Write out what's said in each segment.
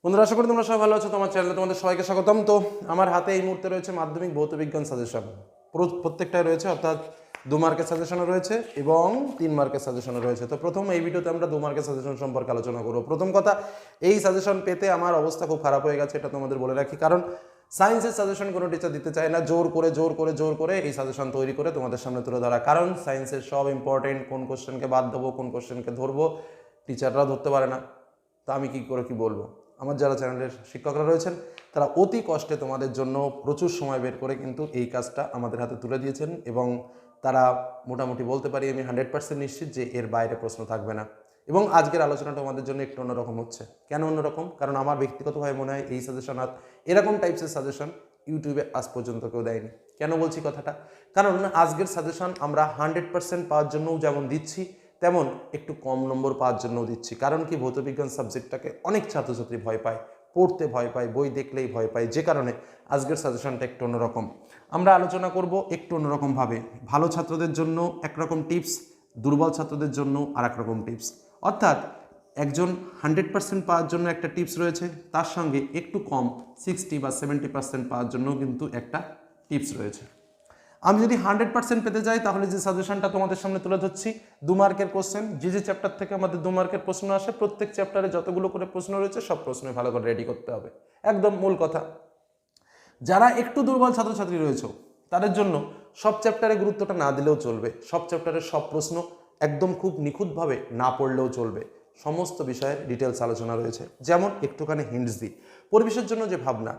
বন্ধুরা, আশা করি তোমরা সবাই ভালো আছো। তোমার চ্যানেলে তোমাদের সবাইকে স্বাগতম। তো আমার হাতে এই মুহূর্তে রয়েছে মাধ্যমিক ভৌত বিজ্ঞান সাজেশন। প্রত্যেকটাই রয়েছে, অর্থাৎ 2 মার্কের সাজেশনও রয়েছে এবং 3 মার্কের সাজেশনও রয়েছে। তো প্রথম এই ভিডিওতে আমরা 2 মার্কের সাজেশন সম্পর্কে আলোচনা করবো। প্রথম কথা, এই সাজেশন পেতে আমার অবস্থা খুব খারাপ হয়ে গেছে, এটা তোমাদের বলে রাখি। কারণ সায়েন্সের সাজেশন কোনো টিচার দিতে চায় না, জোর করে এই সাজেশন তৈরি করে তোমাদের সামনে তুলে ধরা। কারণ সায়েন্সের সব ইম্পর্টেন্ট, কোন কোশ্চেনকে বাদ দেবো, কোন কোশ্চেনকে ধরবো, টিচাররা ধরতে পারে না। তা আমি কি করে কি বলবো? আমার যারা চ্যানেলের শিক্ষকরা রয়েছেন তারা অতি কষ্টে তোমাদের জন্য প্রচুর সময় বের করে কিন্তু এই কাজটা আমাদের হাতে তুলে দিয়েছেন এবং তারা মোটামুটি বলতে পারি আমি 100% নিশ্চিত যে এর বাইরে প্রশ্ন থাকবে না। এবং আজকের আলোচনাটা আমাদের জন্য একটু অন্যরকম হচ্ছে। কেন অন্যরকম? কারণ আমার ব্যক্তিগতভাবে মনে হয় এই সাজেশন আর এরকম টাইপসের সাজেশন ইউটিউবে আজ পর্যন্ত কেউ দেয়নি। কেন বলছি কথাটা? কারণ আজকের সাজেশন আমরা 100% পাওয়ার জন্যও যেমন দিচ্ছি, তেমন একটু কম নম্বর পাওয়ার জন্যও দিচ্ছি। কারণ কি, ভৌতবিজ্ঞান সাবজেক্টটাকে অনেক ছাত্রছাত্রী ভয় পায়, পড়তে ভয় পায়, বই দেখলেই ভয় পায়, যে কারণে আজকের সাজেশনটা একটু অন্যরকম। আমরা আলোচনা করব একটু অন্যরকমভাবে। ভালো ছাত্রদের জন্য একরকম টিপস, দুর্বল ছাত্রদের জন্য আর একরকম টিপস। অর্থাৎ একজন 100% পাওয়ার জন্য একটা টিপস রয়েছে, তার সঙ্গে একটু কম 60 বা 70% পাওয়ার জন্য কিন্তু একটা টিপস রয়েছে। আমি যদি 100% পেতে যাই তাহলে যে সাজেশনটা তোমাদের সামনে তুলে ধরছি, 2 মার্কের কোশ্চেন, যে চ্যাপ্টার থেকে আমাদের 2 মার্কের প্রশ্ন আসে, প্রত্যেক চ্যাপ্টারে যতগুলো করে প্রশ্ন রয়েছে সব প্রশ্নই ভালো করে রেডি করতে হবে। একদম মূল কথা। যারা একটু দুর্বল ছাত্রছাত্রী রয়েছে তাদের জন্য সব চ্যাপ্টারে গুরুত্বটা না দিলেও চলবে, সব চ্যাপ্টারের সব প্রশ্ন একদম খুব নিখুঁতভাবে না পড়লেও চলবে। সমস্ত বিষয়ের ডিটেলস আলোচনা রয়েছে। যেমন একটুখানি হিন্টস দিই, পরিবেশের জন্য যে ভাবনা,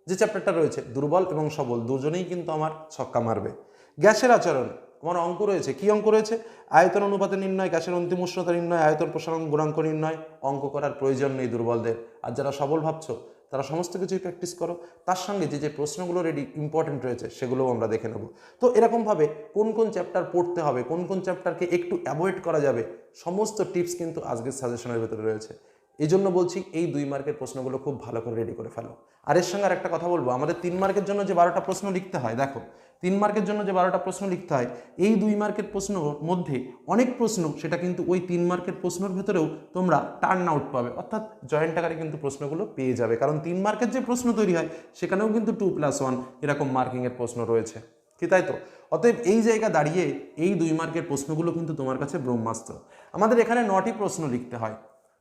যে চ্যাপ্টারটা রয়েছে, দুর্বল এবং সবল দুজনেই কিন্তু আমার ছক্কা মারবে। গ্যাসের আচরণ, আমার অঙ্ক রয়েছে। কি অঙ্ক রয়েছে? আয়তন অনুপাতে নির্ণয়, গ্যাসের অন্তিম উষ্ণতা নির্ণয়, আয়তন প্রসারণ গুণাঙ্ক নির্ণয়। অঙ্ক করার প্রয়োজন নেই দুর্বলদের। আর যারা সবল ভাবছো তারা সমস্ত কিছুই প্র্যাকটিস করো, তার সঙ্গে যে যে প্রশ্নগুলো রেডি ইম্পর্টেন্ট রয়েছে সেগুলোও আমরা দেখে নেব। তো এরকমভাবে কোন কোন চ্যাপ্টার পড়তে হবে, কোন কোন চ্যাপ্টারকে একটু অ্যাভয়েড করা যাবে, সমস্ত টিপস কিন্তু আজকের সাজেশনের ভেতরে রয়েছে। এই জন্য বলছি এই 2 মার্কের প্রশ্নগুলো খুব ভালো করে রেডি করে ফেলো। আর এর সঙ্গে আর একটা কথা বলবো, আমাদের 3 মার্কের জন্য যে 12টা প্রশ্ন লিখতে হয়, দেখো 3 মার্কের জন্য যে 12টা প্রশ্ন লিখতে হয়, এই 2 মার্কের প্রশ্নর মধ্যে অনেক প্রশ্ন সেটা কিন্তু ওই 3 মার্কের প্রশ্নের ভেতরেও তোমরা টার্ন আউট পাবে, অর্থাৎ জয়েন্ট আকারে কিন্তু প্রশ্নগুলো পেয়ে যাবে। কারণ 3 মার্কের যে প্রশ্ন তৈরি হয় সেখানেও কিন্তু 2+1 এরকম মার্কিংয়ের প্রশ্ন রয়েছে, কি তাই তো? অতএব এই জায়গা দাঁড়িয়ে এই 2 মার্কের প্রশ্নগুলো কিন্তু তোমার কাছে ব্রহ্মাস্ত্র। আমাদের এখানে 9টি প্রশ্ন লিখতে হয়,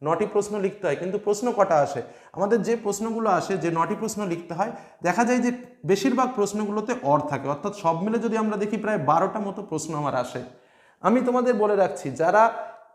9টি প্রশ্ন লিখতে হয়, কিন্তু প্রশ্ন কটা আসে? আমাদের যে প্রশ্নগুলো আসে, যে 9টি প্রশ্ন লিখতে হয়, দেখা যায় যে বেশিরভাগ প্রশ্নগুলোতে অর থাকে, অর্থাৎ সব মিলে যদি আমরা দেখি প্রায় 12টা মতো প্রশ্ন আমার আসে। আমি তোমাদের বলে রাখছি, যারা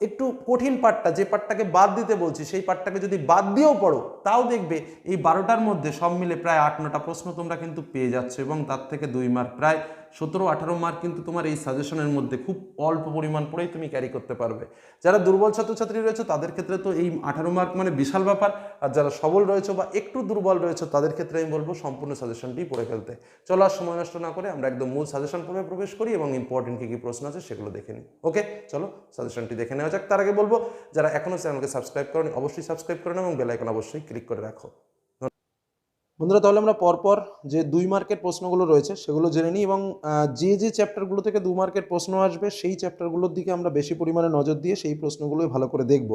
একটু কঠিন পার্টটা, যে পার্টটাকে বাদ দিতে বলছি, সেই পার্টটাকে যদি বাদ দিয়েও পড়ো তাও দেখবে এই 12টার মধ্যে সব মিলে প্রায় 8-9টা প্রশ্ন তোমরা কিন্তু পেয়ে যাচ্ছ, এবং তার থেকে 2 মার্ক, প্রায় 17-18 মার্ক কিন্তু তোমার এই সাজেশনের মধ্যে খুব অল্প পরিমাণ পড়েই তুমি ক্যারি করতে পারবে। যারা দুর্বল ছাত্রছাত্রী রয়েছে তাদের ক্ষেত্রে তো এই 18 মার্ক মানে বিশাল ব্যাপার, আর যারা সবল রয়েছে বা একটু দুর্বল রয়েছে তাদের ক্ষেত্রে আমি বলবো সম্পূর্ণ সাজেশনটি পড়ে ফেলতে। চলো আর সময় নষ্ট না করে আমরা একদম মূল সাজেশন পর্বে প্রবেশ করি এবং ইম্পর্টেন্ট কী কী প্রশ্ন আছে সেগুলো দেখে নিই। ওকে, চলো সাজেশনটি দেখে নেওয়া যাক। তার আগে বলবো, যারা এখনও চ্যানেলকে সাবস্ক্রাইব করেন অবশ্যই সাবস্ক্রাইব করেন এবং বেল আইকন অবশ্যই ক্লিক করে রাখো। বন্ধুরা, তাহলে আমরা পরপর যে 2 মার্কের প্রশ্নগুলো রয়েছে সেগুলো জেনে নিই, এবং যে যে চ্যাপ্টারগুলো থেকে 2 মার্কের প্রশ্ন আসবে সেই চ্যাপ্টারগুলোর দিকে আমরা বেশি পরিমাণে নজর দিয়ে সেই প্রশ্নগুলোই ভালো করে দেখব,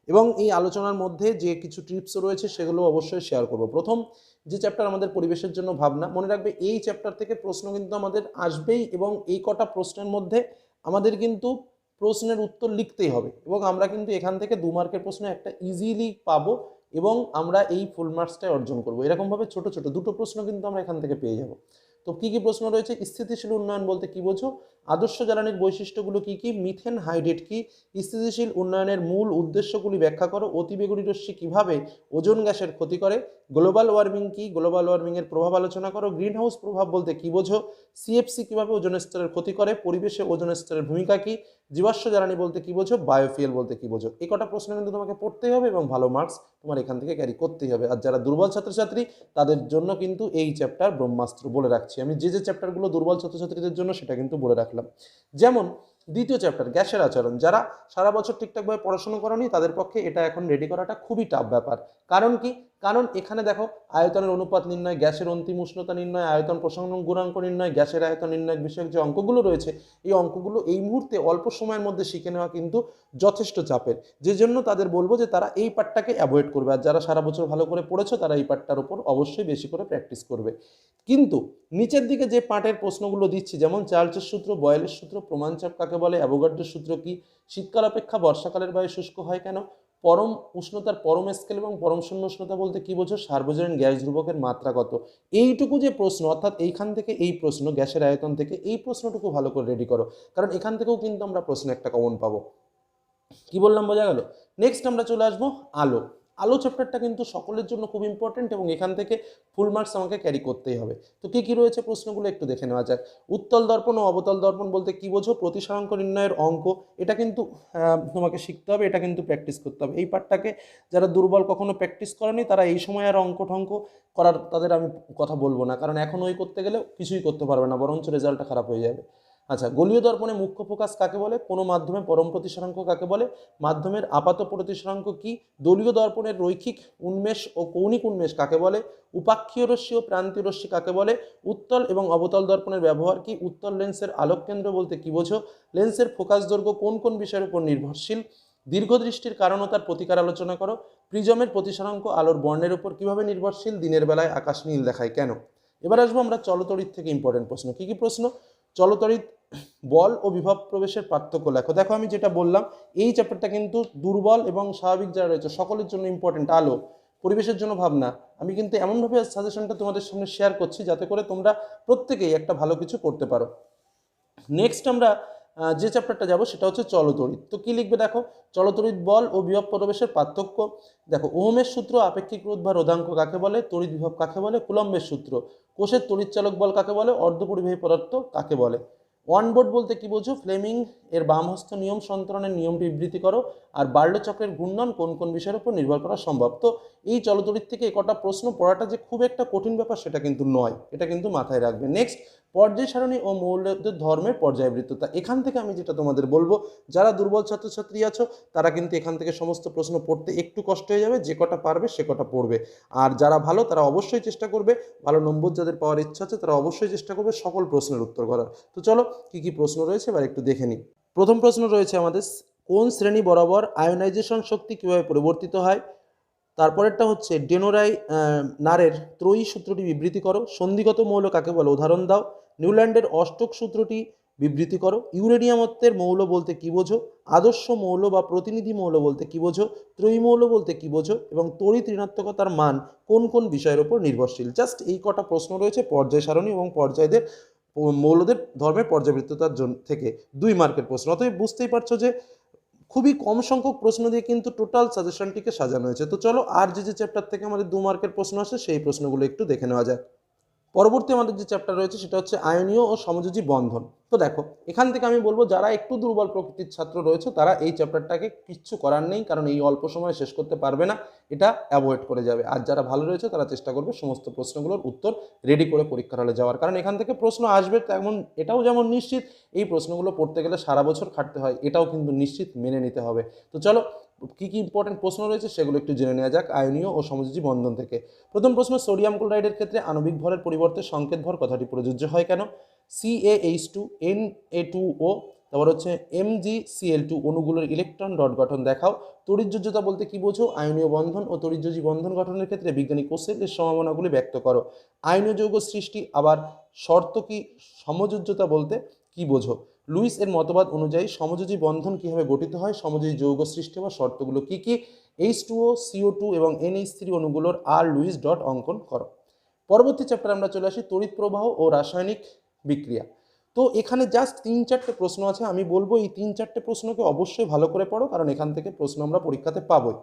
এবং এই আলোচনার মধ্যে যে কিছু টিপস রয়েছে সেগুলো অবশ্যই শেয়ার করব। প্রথম যে চ্যাপ্টার আমাদের পরিবেশের জন্য ভাবনা, মনে রাখবে এই চ্যাপ্টার থেকে প্রশ্ন কিন্তু আমাদের আসবেই, এবং এই কটা প্রশ্নের মধ্যে আমাদের কিন্তু প্রশ্নের উত্তর লিখতেই হবে, এবং আমরা কিন্তু এখান থেকে 2 মার্কের প্রশ্ন একটা ইজিলি পাবো, এবং আমরা এই ফুল মার্কসটাই অর্জন করবো। এরকমভাবে ছোট ছোট 2টো প্রশ্ন কিন্তু আমরা এখান থেকে পেয়ে যাব। তো কি কি প্রশ্ন রয়েছে? স্থিতিশীল উন্নয়ন বলতে কি বোঝো? আদর্শ জ্বালানির বৈশিষ্ট্যগুলো কি কি? মিথেন হাইড্রেট কি? স্থিতিশীল উন্নয়নের মূল উদ্দেশ্যগুলি ব্যাখ্যা করো। অতিবেগুনি রশ্মি কিভাবে ওজোন গ্যাসের ক্ষতি করে? গ্লোবাল ওয়ার্মিং কি? গ্লোবাল ওয়ার্মিং এর প্রভাব আলোচনা করো। গ্রিন হাউস প্রভাব বলতে কি বোঝো? সিএফসি কিভাবে ওজোন স্তরের ক্ষতি করে? পরিবেশে ওজোন স্তরের ভূমিকা কি? জীবাশ্ম জ্বালানি বলতে কি বোঝো? বায়োফুয়েল বলতে কি বোঝো? এই কটা প্রশ্ন কিন্তু তোমাকে পড়তেই হবে এবং ভালো মার্কস তোমার এখান থেকে ক্যারি করতেই হবে। আর যারা দুর্বল ছাত্রছাত্রী তাদের জন্য কিন্তু এই চ্যাপ্টার ব্রহ্মাস্ত্র বলে রাখছি আমি। যে যে চ্যাপ্টারগুলো দুর্বল ছাত্রছাত্রীদের জন্য সেটা কিন্তু বলে রাখলাম। যেমন দ্বিতীয় চ্যাপ্টার গ্যাসের আচরণ, যারা সারা বছর ঠিকঠাকভাবে পড়াশোনা করনি তাদের পক্ষে এটা এখন রেডি করাটা খুবই টাফ ব্যাপার। কারণ কি? কারণ এখানে দেখো আয়তনের অনুপাত নির্ণয়, গ্যাসের অন্তিম উষ্ণতা নির্ণয়, আয়তন প্রসারণ গুণাঙ্ক নির্ণয়, গ্যাসের আয়তন নির্ণয় বিষয়ক যে অঙ্কগুলো রয়েছে, এই অঙ্কগুলো এই মুহূর্তে অল্প সময়ের মধ্যে শিখে নেওয়া কিন্তু যথেষ্ট চাপের, যে জন্য তাদের বলবো যে তারা এই পার্টটাকে অ্যাভয়েড করবে। আর যারা সারা বছর ভালো করে পড়েছো তারা এই পার্টটার উপর অবশ্যই বেশি করে প্র্যাকটিস করবে। কিন্তু নিচের দিকে যে পার্টের প্রশ্নগুলো দিচ্ছি, যেমন চার্লসের সূত্র, বয়েলের সূত্র, প্রমাণচাপ কাকে বলে, অ্যাভোগাড্রোর সূত্র কি, শীতকাল অপেক্ষা বর্ষাকালের বায়ু শুষ্ক হয় কেন, পরম উষ্ণতার পরম স্কেল এবং পরম শূন্য উষ্ণতা বলতে কি বোঝো, সার্বজনীন গ্যাস ধ্রুবকের মাত্রা কত, এইটুকু যে প্রশ্ন, অর্থাৎ এইখান থেকে এই প্রশ্ন, গ্যাসের আয়তন থেকে এই প্রশ্নটুকু ভালো করে রেডি করো, কারণ এখান থেকেও কিন্তু আমরা প্রশ্ন একটা কমন পাবো। কি বললাম বোঝা গেল? নেক্সট আমরা চলে আসবো আলো। আলো চ্যাপ্টারটা কিন্তু সকলের জন্য খুব ইম্পর্টেন্ট এবং এখান থেকে ফুল মার্কস আমাকে ক্যারি করতেই হবে। তো কি কি রয়েছে প্রশ্নগুলো একটু দেখে নেওয়া যাক। উত্তল দর্পণ ও অবতল দর্পণ বলতে কি বোঝো, প্রতিসারাঙ্ক নির্ণয়ের অঙ্ক, এটা কিন্তু তোমাকে শিখতে হবে, এটা কিন্তু প্র্যাকটিস করতে হবে। এই পার্টটাকে যারা দুর্বল, কখনো প্র্যাকটিস করেনি, তারা এই সময় আর অঙ্ক ঠঙ্ক করার তাদের আমি কথা বলবো না, কারণ এখন ওই করতে গেলে কিছুই করতে পারবে না, বরঞ্চ রেজাল্টটা খারাপ হয়ে যাবে। আচ্ছা, গোলীয় দর্পণে মুখ্য ফোকাস কাকে বলে, কোনো মাধ্যমে পরম প্রতিসরাঙ্ক কাকে বলে, মাধ্যমের আপাত প্রতিসরাঙ্ক কি, দলীয় দর্পণের রৈখিক উন্মেষ ও কৌণিক উন্মেষ কাকে বলে, উপাক্ষীয় রশ্মি ও প্রান্তীয় রশ্মি কাকে বলে, উত্তল এবং অবতল দর্পণের ব্যবহার কি, উত্তল লেন্সের আলোক কেন্দ্র বলতে কি বোঝো, লেন্সের ফোকাস দৈর্ঘ্য কোন কোন বিষয়ের উপর নির্ভরশীল, দীর্ঘদৃষ্টির কারণ ও তার প্রতিকার আলোচনা করো, প্রিজমের প্রতিসরাঙ্ক আলোর বর্ণের উপর কিভাবে নির্ভরশীল, দিনের বেলায় আকাশ নীল দেখায় কেন। এবার আসবো আমরা চলতড়িৎ থেকে ইম্পর্টেন্ট প্রশ্ন। কি কি প্রশ্ন? চলতড়িৎ বল ও বিভব প্রবেশের পার্থক্য লেখো। দেখো আমি যেটা বললাম, এই চ্যাপ্টারটা কিন্তু দুর্বল এবং স্বাভাবিক যারা রয়েছে সকলের জন্য ইম্পর্টেন্ট। আলো, পরিবেশের জন্য ভাবনা, আমি কিন্তু এমনভাবে সাজেশনটা তোমাদের সামনে শেয়ার করছি যাতে করে তোমরা প্রত্যেকেই একটা ভালো কিছু করতে পারো। নেক্সট আমরা যে চ্যাপ্টারটা যাব সেটা হচ্ছে চলতড়িৎ। তো কি লিখবে দেখো, চলতড়িৎ বল ও বিভব প্রবেশের পার্থক্য। দেখো, ওহমের সূত্র আপেক্ষিক রোধ বা রোধাঙ্ক কাকে বলে, তড়িৎ বিভব কাকে বলে, কুলম্বের সূত্র, কোষের তড়িৎচালক বল কাকে বলে, অর্ধপরিবাহী পদার্থ কাকে বলে, ওয়ান বোর্ড বলতে কি বোঝো, ফ্লেমিং এর বামহস্ত নিয়ম সন্তরণের নিয়মটি বিবৃতি করো, আর বার্লো চক্রের ঘূর্ণন কোন কোন বিষয়ের উপর নির্ভর করা সম্ভব। তো এই চলতড়িৎ থেকে কটা প্রশ্ন পড়াটা যে খুব একটা কঠিন ব্যাপার সেটা কিন্তু নয়, এটা কিন্তু মাথায় রাখবে। নেক্সট, পর্যায় সারণী ও মৌলদের ধর্মের পর্যায়বৃত্ততা। এখান থেকে আমি যেটা তোমাদের বলবো, যারা দুর্বল ছাত্রছাত্রী আছো তারা কিন্তু এখান থেকে সমস্ত প্রশ্ন পড়তে একটু কষ্ট হয়ে যাবে, যে কটা পারবে সে কটা পড়বে। আর যারা ভালো তারা অবশ্যই চেষ্টা করবে, ভালো নম্বর যাদের পাওয়ার ইচ্ছা আছে তারা অবশ্যই চেষ্টা করবে সকল প্রশ্নের উত্তর করার। তো চলো কি কি প্রশ্ন রয়েছে এবার একটু দেখে নিই। প্রথম প্রশ্ন রয়েছে আমাদের, কোন শ্রেণী বরাবর আয়োনাইজেশন শক্তি কিভাবে পরিবর্তিত হয়। তারপরেরটা হচ্ছে ডেনোরাই নারের ত্রয়ী সূত্রটি বিবৃতি করো, সন্ধিগত মৌল কাকে বলে উদাহরণ দাও, নিউল্যান্ডের অষ্টক সূত্রটি বিবৃতি করো, ইউরেনিয়ামত্বের মৌল বলতে কি বোঝো, আদর্শ মৌল বা প্রতিনিধি মৌল বলতে কি বোঝো, ত্রয়ী মৌল বলতে কি বোঝো, এবং তড়িৎ ঋণাত্মকতার মান কোন কোন বিষয়ের উপর নির্ভরশীল। জাস্ট এই কটা প্রশ্ন রয়েছে পর্যায় সারণী এবং পর্যায়দের মৌলদের ধর্মের পর্যাবৃত্ততার জন্য থেকে 2 মার্কের প্রশ্ন। অতএব বুঝতেই পারছো যে খুবই কম সংখ্যক প্রশ্ন দিয়ে কিন্তু টোটাল সাজেশনটিকে সাজানো হয়েছে। তো চলো আর যে চ্যাপ্টার থেকে আমাদের 2 মার্কের প্রশ্ন আসে সেই প্রশ্নগুলো একটু দেখে নেওয়া যাক। পরবর্তী আমাদের যে চ্যাপ্টার রয়েছে সেটা হচ্ছে আয়নীয় ও সমযোজী বন্ধন। তো দেখো এখান থেকে আমি বলবো যারা একটু দুর্বল প্রকৃতির ছাত্র রয়েছে তারা এই চ্যাপ্টারটাকে কিচ্ছু করার নেই, কারণ এই অল্প সময় শেষ করতে পারবে না, এটা অ্যাভয়েড করে যাবে। আর যারা ভালো রয়েছে তারা চেষ্টা করবে সমস্ত প্রশ্নগুলোর উত্তর রেডি করে পরীক্ষার হলে যাওয়ার, কারণ এখান থেকে প্রশ্ন আসবে তেমন এটাও যেমন নিশ্চিত, এই প্রশ্নগুলো পড়তে গেলে সারা বছর খাটতে হয় এটাও কিন্তু নিশ্চিত মেনে নিতে হবে। তো চলো কি কি ইম্পর্টেন্ট প্রশ্ন রয়েছে সেগুলো একটু জেনে নেওয়া যাক আয়নীয় ও সমযোজী বন্ধন থেকে। প্রথম প্রশ্ন, সোডিয়াম ক্লোরাইডের ক্ষেত্রে আণবিক ভরের পরিবর্তে সংকেত ভর কথাটি প্রযোজ্য হয় কেন। CaH2 Na2O, তারপর হচ্ছে MgCl2 অণুগুলোর ইলেকট্রন ডট গঠন দেখাও। তড়িৎযোজ্যতা বলতে কি বোঝো, আয়নীয় বন্ধন ও তড়িৎযোজী বন্ধন গঠনের ক্ষেত্রে বিজ্ঞানী কোষের সম্ভাবনাগুলি ব্যক্ত করো। আয়নীয় যৌগ সৃষ্টি আবার শর্ত কি, সমযোজ্যতা বলতে কি বোঝো। লুইস এর মতবাদ অনুযায়ী সমযোজী বন্ধন কিভাবে গঠিত হয়, সমযোজী যৌগ সৃষ্টি হওয়ার শর্তগুলো কি কি। H2O, CO2 এবং NH3 অণুগুলোর আর লুইস ডট অঙ্কন করো। পরবর্তী চ্যাপ্টার আমরা চলে আসি তড়িৎ প্রবাহ ও রাসায়নিক বিক্রিয়া। তো এখানে জাস্ট 3-4টে প্রশ্ন আছে, আমি বলবো এই 3-4টে প্রশ্নকে অবশ্যই ভালো করে পড়ো, কারণ এখান থেকে প্রশ্ন আমরা পরীক্ষাতে পাবোই।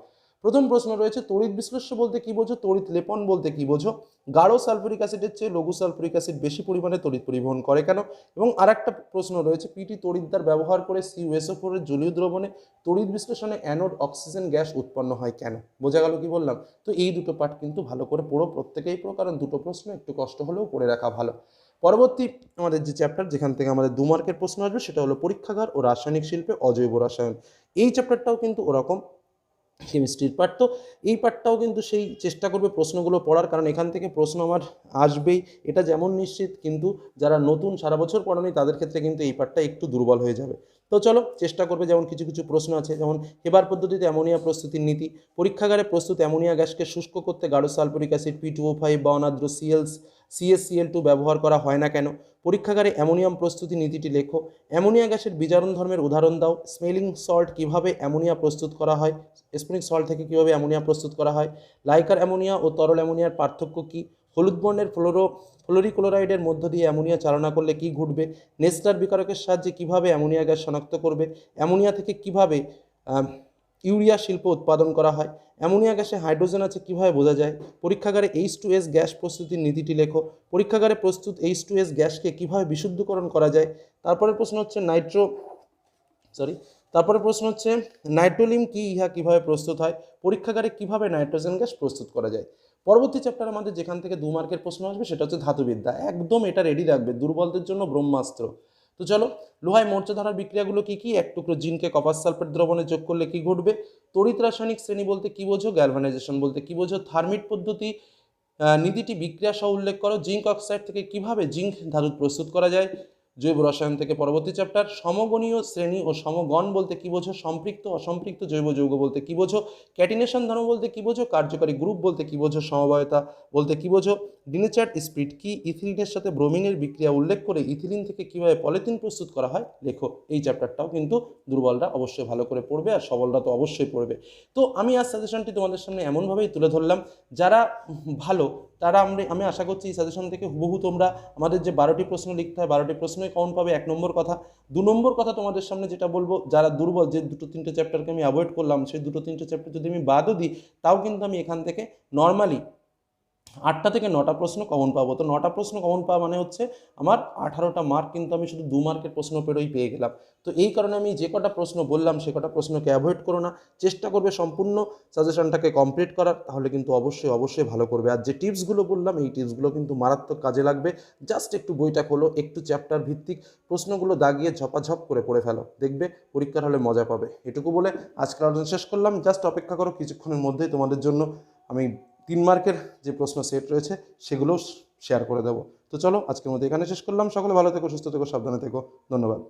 প্রথম প্রশ্ন রয়েছে তড়িৎ বিশ্লেষ্য বলতে কি বোঝো, তড়িৎ লেপন বলতে কি বোঝো, গাঢ় সালফিউরিক অ্যাসিডের চেয়ে লঘু সালফিউরিক অ্যাসিড বেশি পরিমাণে তড়িৎ পরিবহন করে কেন। এবং আরেকটা প্রশ্ন রয়েছে পিটি তড়িৎদ্বার ব্যবহার করে CuSO4 এর জলীয় দ্রবণে তড়িৎ বিশ্লেষণে অ্যানোড অক্সিজেন গ্যাস উৎপন্ন হয় কেন। বোঝা গেল কি বললাম। তো এই দুটো পার্ট কিন্তু ভালো করে পড়ো, প্রত্যেকেই পড়ো, কারণ দুটো প্রশ্ন একটু কষ্ট হলেও পড়ে রাখা ভালো। পরবর্তী আমাদের যে চ্যাপ্টার যেখান থেকে আমাদের 2 মার্কের প্রশ্ন আসবে সেটা হলো পরীক্ষাগার ও রাসায়নিক শিল্পে অজৈব রসায়ন। এই চ্যাপ্টারটাও কিন্তু ওরকম কেমিস্ট্রির পার্ট। তো এই পার্টটাও কিন্তু সেই চেষ্টা করবে প্রশ্নগুলো পড়ার, কারণ এখান থেকে প্রশ্ন আমার আসবেই এটা যেমন নিশ্চিত, কিন্তু যারা নতুন সারা বছর পড়ানি তাদের ক্ষেত্রে কিন্তু এই পার্টটা একটু দুর্বল হয়ে যাবে। তো চলো চেষ্টা করবে, যেমন কিছু কিছু প্রশ্ন আছে, যেমন হেবার পদ্ধতিতে অ্যামোনিয়া প্রস্তুতির নীতি। পরীক্ষাগারে প্রস্তুত অ্যামোনিয়া গ্যাসকে শুষ্ক করতে গাঢ় সালফিউরিক অ্যাসিড P2O5 বা অনাদ্র CSCl2 ব্যবহার করা হয় না কেন? পরীক্ষাগারে অ্যামোনিয়াম প্রস্তুতি নীতিটি লেখো। অ্যামোনিয়া গ্যাসের বিজারণ ধর্মের উদাহরণ দাও। স্মেলিং সল্ট কীভাবে অ্যামোনিয়া প্রস্তুত করা হয়, স্মেলিং সল্ট থেকে কীভাবে অ্যামোনিয়া প্রস্তুত করা হয়। লাইকার অ্যামোনিয়া ও তরল অ্যামোনিয়ার পার্থক্য কী? হলুদ বর্ণের ফ্লোরিক্লোরাইডের মধ্য দিয়ে অ্যামোনিয়া চালনা করলে কী ঘটবে? নেস্টার বিকারকের সাহায্যে কীভাবে অ্যামোনিয়া গ্যাস শনাক্ত করবে? অ্যামোনিয়া থেকে কীভাবে ইউরিয়া শিল্প উৎপাদন করা হয়? অ্যামোনিয়া গ্যাসে হাইড্রোজেন আছে কীভাবে বোঝা যায়? পরীক্ষাগারে H2S গ্যাস প্রস্তুতির নীতিটি লেখো। পরীক্ষাগারে প্রস্তুত H2S গ্যাসকে কীভাবে বিশুদ্ধকরণ করা যায়? তারপরের প্রশ্ন হচ্ছে নাইট্রোলিম কি, ইহা কিভাবে প্রস্তুত হয়? পরীক্ষাগারে কিভাবে নাইট্রোজেন গ্যাস প্রস্তুত করা যায়? পরবর্তী চ্যাপ্টার আমাদের যেখান থেকে 2 মার্কের প্রশ্ন আসবে সেটা হচ্ছে ধাতুবিদ্যা। একদম এটা রেডি রাখবে, দুর্বলদের জন্য ব্রহ্মাস্ত্র। তো চলো, লোহায় মোর্চা ধরার বিক্রিয়াগুলো কি কি? এক টুকরো জিনকে কপার সালফেট দ্রবণে যোগ করলে কি ঘটবে? তড়িৎ রাসায়নিক শ্রেণী বলতে কি বোঝো? গ্যালভানাইজেশন বলতে কি বোঝো? থার্মিট পদ্ধতি নীতিটি বিক্রিয়া সহ উল্লেখ করো। জিঙ্ক অক্সাইড থেকে কিভাবে জিঙ্ক ধাতু প্রস্তুত করা যায়? জৈব রসায়ন থেকে পরবর্তী চ্যাপ্টার। সমগণীয় শ্রেণী ও সমগণ বলতে কি বোঝো? সম্পৃক্ত অসম্পৃক্ত জৈব যৌগ বলতে কি বোঝো? ক্যাটিনেশন ধর্ম বলতে কি বোঝো? কার্যকারী গ্রুপ বলতে কি বোঝো? সমবায়তা বলতে কি বোঝো? ডিনেচার্ড স্পিরিট কি? ইথিলিনের সাথে ব্রোমিনের বিক্রিয়া উল্লেখ করে ইথিলিন থেকে কিভাবে পলিথিন প্রস্তুত করা হয় লেখো। এই চ্যাপ্টারটাও কিন্তু দুর্বলরা অবশ্যই ভালো করে পড়বে, আর সবলরা তো অবশ্যই পড়বে। তো আমি আজ সাজেশনটি তোমাদের সামনে এমনভাবেই তুলে ধরলাম, যারা ভালো তারা আমি আশা করছি এই সাজেশন থেকে হুবহু তোমরা আমাদের যে 12টি প্রশ্ন লিখতে হয় 12টি প্রশ্নই কমন পাবে। 1 নম্বর কথা। 2 নম্বর কথা তোমাদের সামনে যেটা বলবো, যারা দুর্বল, যে 2-3টে চ্যাপ্টারকে আমি অ্যাভয়েড করলাম, সেই 2-3টে চ্যাপ্টার যদি আমি বাদও দিই, তাও কিন্তু আমি এখান থেকে নর্মালি 8টা থেকে 9টা প্রশ্ন কমন পাবো। তো 9টা প্রশ্ন কমন পাওয়া মানে হচ্ছে আমার 18টা মার্ক কিন্তু আমি শুধু 2 মার্কের প্রশ্ন পেয়ে গেলাম। তো এই কারণে আমি যে কটা প্রশ্ন বললাম সে কটা প্রশ্নকে অ্যাভয়েড করো না, চেষ্টা করবে সম্পূর্ণ সাজেশনটাকে কমপ্লিট করার, তাহলে কিন্তু অবশ্যই ভালো করবে। আর যে টিপসগুলো বললাম এই টিপসগুলো কিন্তু মারাত্মক কাজে লাগবে। জাস্ট একটু বইটা খোলো, একটু চ্যাপ্টার ভিত্তিক প্রশ্নগুলো দাগিয়ে ঝপাঝপ করে পড়ে ফেলো, দেখবে পরীক্ষার হলে মজা পাবে। এটুকু বলে আজকের আলোচনা শেষ করলাম। জাস্ট অপেক্ষা করো, কিছুক্ষণের মধ্যেই তোমাদের জন্য আমি 3 মার্কের যে প্রশ্ন সেট রয়েছে সেগুলো শেয়ার করে দেবো। তো চলো আজকের মধ্যে এখানে শেষ করলাম। সকলে ভালো থেকো, সুস্থ থেকো, সাবধানে থেকো। ধন্যবাদ।